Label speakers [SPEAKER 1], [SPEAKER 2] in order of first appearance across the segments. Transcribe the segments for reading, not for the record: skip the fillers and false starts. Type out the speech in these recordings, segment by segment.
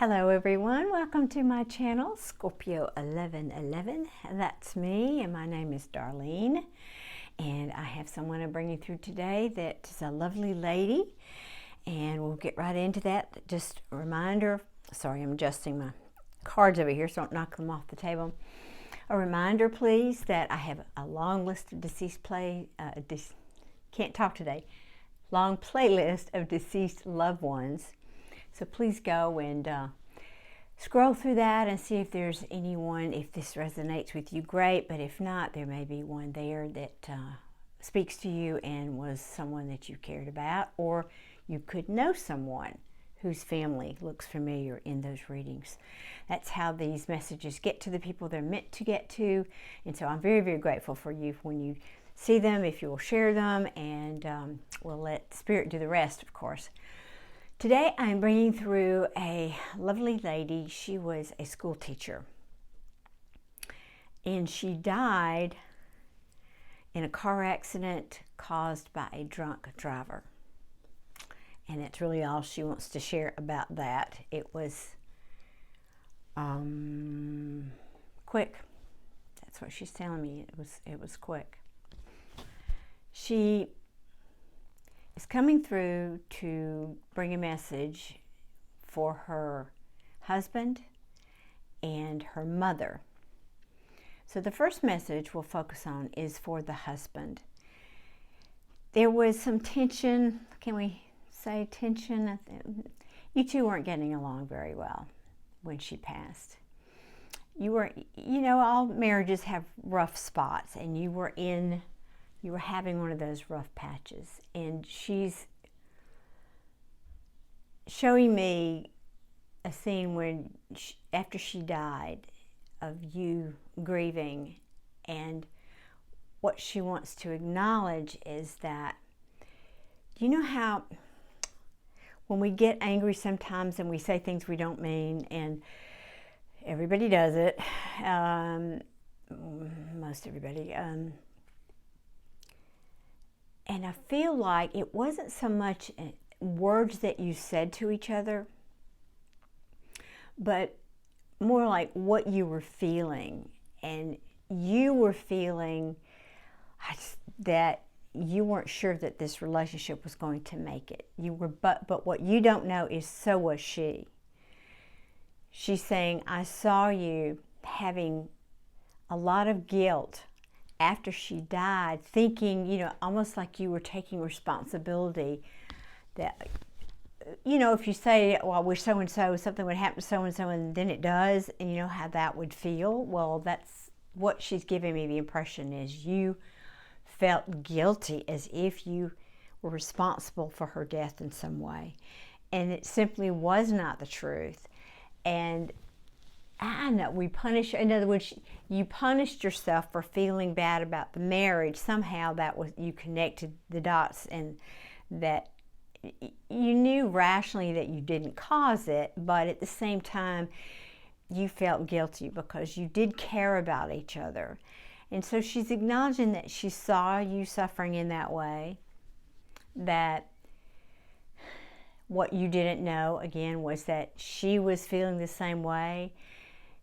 [SPEAKER 1] Hello everyone, welcome to my channel, Scorpio 1111. That's me, and my name is Darlene. And I have someone to bring you through today that is a lovely lady. And we'll get right into that. Just a reminder, sorry, I'm adjusting my cards over here so I don't knock them off the table. A reminder, please, that I have a long list of can't talk today, long playlist of deceased loved ones. So please go and scroll through that and see if there's anyone, if this resonates with you, great. But if not, there may be one there that speaks to you and was someone that you cared about, or you could know someone whose family looks familiar in those readings. That's how these messages get to the people they're meant to get to. And so I'm very, very grateful for you when you see them, if you will share them, and we'll let Spirit do the rest, of course. Today I'm bringing through a lovely lady. She was a school teacher, and she died in a car accident caused by a drunk driver. And that's really all she wants to share about that. It was quick. That's what she's telling me. It was quick. She is coming through to bring a message for her husband and her mother. So the first message we'll focus on is for the husband. There was some tension. Can we say tension? You two weren't getting along very well when she passed. All marriages have rough spots, and you were having one of those rough patches. And she's showing me a scene when, after she died, of you grieving. And what she wants to acknowledge is that, you know how when we get angry sometimes and we say things we don't mean, and everybody does it, most everybody, and I feel like it wasn't so much words that you said to each other, but more like what you were feeling. And you were feeling that you weren't sure that this relationship was going to make it. But what you don't know is so was she. She's saying, I saw you having a lot of guilt after she died, thinking, almost like you were taking responsibility. That, if you say, well, I wish so-and-so, something would happen to so-and-so, and then it does, and you know how that would feel. Well, that's what she's giving me the impression is you felt guilty, as if you were responsible for her death in some way. And it simply was not the truth. And I know in other words, you punished yourself for feeling bad about the marriage. Somehow you connected the dots, and that you knew rationally that you didn't cause it, but at the same time, you felt guilty because you did care about each other. And so she's acknowledging that she saw you suffering in that way, that what you didn't know, again, was that she was feeling the same way.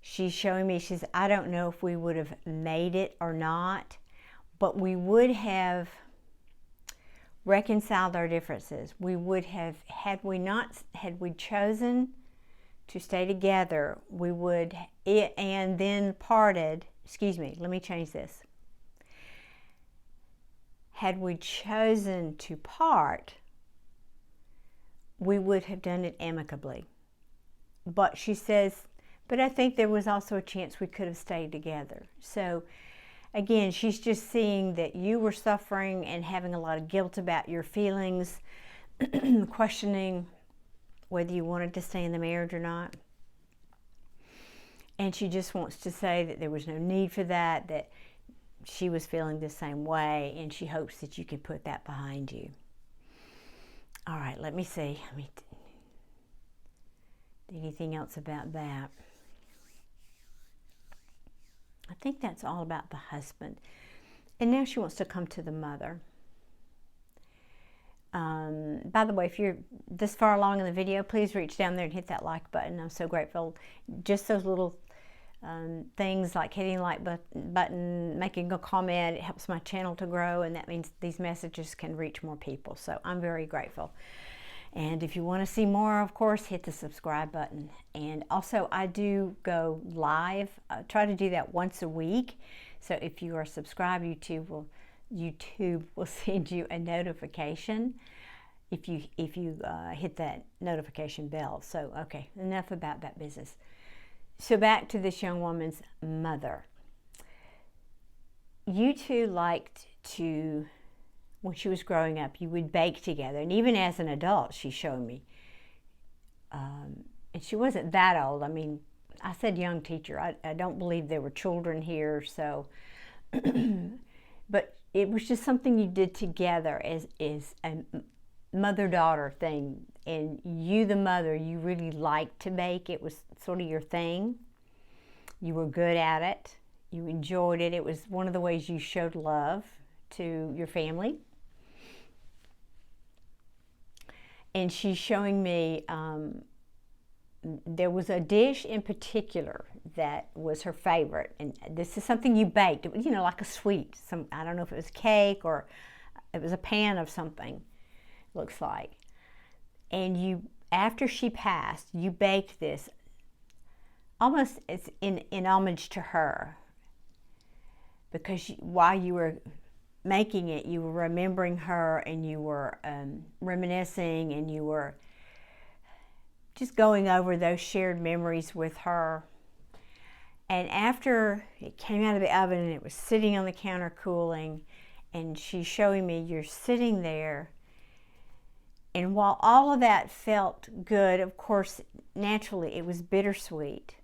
[SPEAKER 1] She's showing me, I don't know if we would have made it or not, but we would have reconciled our differences. We would have, had we chosen to stay together, we would, and then parted, let me change this. Had we chosen to part, we would have done it amicably. But she says, but I think there was also a chance we could have stayed together. So again, she's just seeing that you were suffering and having a lot of guilt about your feelings, questioning whether you wanted to stay in the marriage or not. And she just wants to say that there was no need for that, that she was feeling the same way, and she hopes that you can put that behind you. All right, let me see. Anything else about that? I think that's all about the husband. And now she wants to come to the mother. By the way, if you're this far along in the video, please reach down there and hit that like button. I'm so grateful. Just those little things like hitting the like button, making a comment, it helps my channel to grow, and that means these messages can reach more people. So I'm very grateful. And if you want to see more, of course, hit the subscribe button. And also, I do go live. I try to do that once a week. So if you are subscribed, YouTube will send you a notification if you hit that notification bell. So, okay, enough about that business. So back to this young woman's mother. You two liked to, when she was growing up, you would bake together. And even as an adult, she showed me. And she wasn't that old. I mean, I said young teacher. I don't believe there were children here. So, but it was just something you did together as a mother-daughter thing. And you, the mother, you really liked to bake. It was sort of your thing. You were good at it. You enjoyed it. It was one of the ways you showed love to your family. And she's showing me, there was a dish in particular that was her favorite. And this is something you baked, you know, like a sweet. I don't know if it was cake or it was a pan of something, looks like. And you, after she passed, you baked this almost as in homage to her. Because while you were making it, you were remembering her, and you were reminiscing, and you were just going over those shared memories with her. And after it came out of the oven and it was sitting on the counter cooling, and she's showing me you're sitting there, and while all of that felt good, of course, naturally it was bittersweet.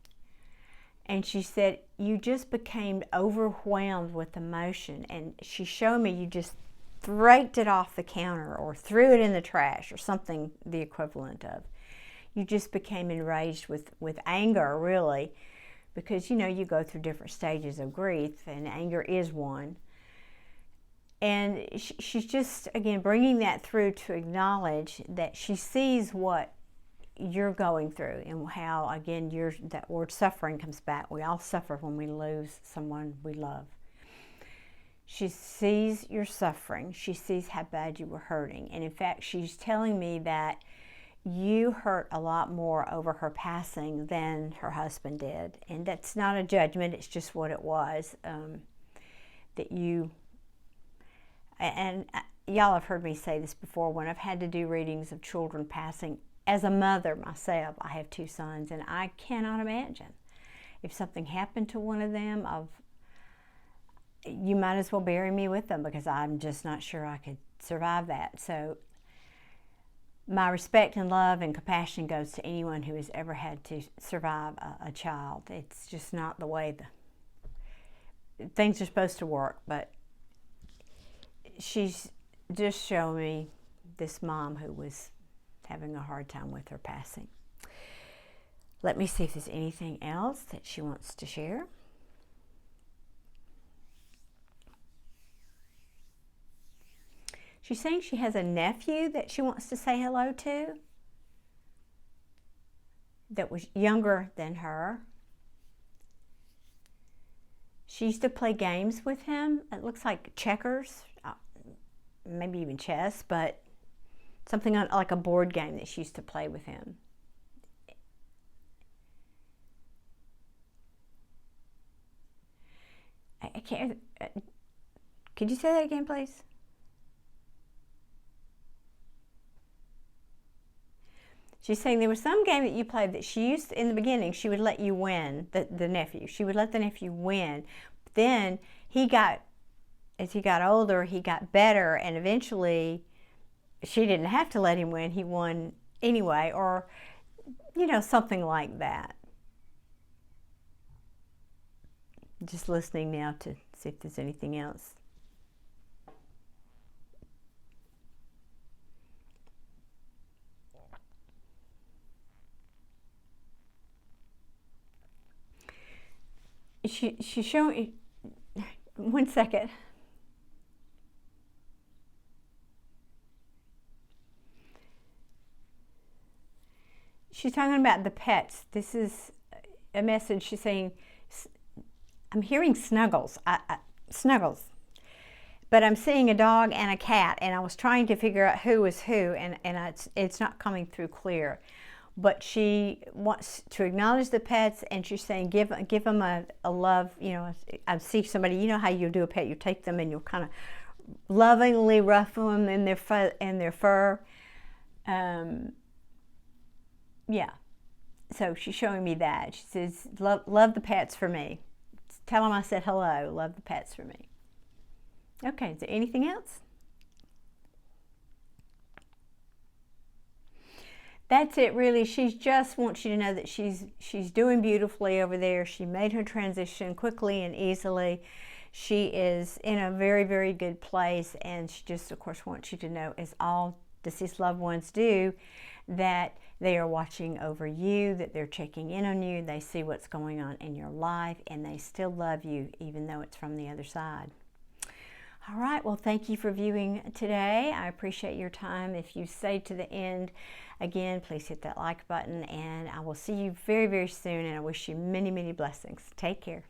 [SPEAKER 1] And she said, you just became overwhelmed with emotion. And she showed me you just raked it off the counter or threw it in the trash or something the equivalent of. You just became enraged with anger, really, because, you know, you go through different stages of grief, and anger is one. And she's just, again, bringing that through to acknowledge that she sees what you're going through, and how, again, that word suffering comes back. We all suffer when we lose someone we love. She sees your suffering. She sees how bad you were hurting. And in fact, she's telling me that you hurt a lot more over her passing than her husband did. And that's not a judgment, it's just what it was. That you, and y'all have heard me say this before, when I've had to do readings of children passing. As a mother myself, I have 2 sons, and I cannot imagine if something happened to one of them, you might as well bury me with them, because I'm just not sure I could survive that. So my respect and love and compassion goes to anyone who has ever had to survive a child. It's just not the way things are supposed to work. But she's just showing me this mom who was having a hard time with her passing. Let me see if there's anything else that she wants to share. She's saying she has a nephew that she wants to say hello to that was younger than her. She used to play games with him. It looks like checkers, maybe even chess, but something like a board game that she used to play with him. I can't. Could you say that again, please? She's saying there was some game that you played that she used to, in the beginning, she would let you win, the nephew. She would let the nephew win. But then as he got older, he got better, and eventually she didn't have to let him win. He won anyway, or, you know, something like that. Just listening now to see if there's anything else. She's showing, 1 second. She's talking about the pets. This is a message. She's saying, I'm hearing snuggles. Snuggles. But I'm seeing a dog and a cat, and I was trying to figure out who was who, and it's not coming through clear. But she wants to acknowledge the pets, and she's saying give them a love. You know, I see somebody, you know how you do a pet, you take them and you'll kind of lovingly ruffle them in their fur. Yeah. So she's showing me that. She says, love the pets for me. Tell them I said hello. Love the pets for me. Okay, is there anything else? That's it, really. She just wants you to know that she's doing beautifully over there. She made her transition quickly and easily. She is in a very, very good place, and she just, of course, wants you to know, as all deceased loved ones do, that they are watching over you, that they're checking in on you, they see what's going on in your life, and they still love you, even though it's from the other side. All right, well, thank you for viewing today. I appreciate your time. If you stayed to the end, again, please hit that like button, and I will see you very, very soon, and I wish you many, many blessings. Take care.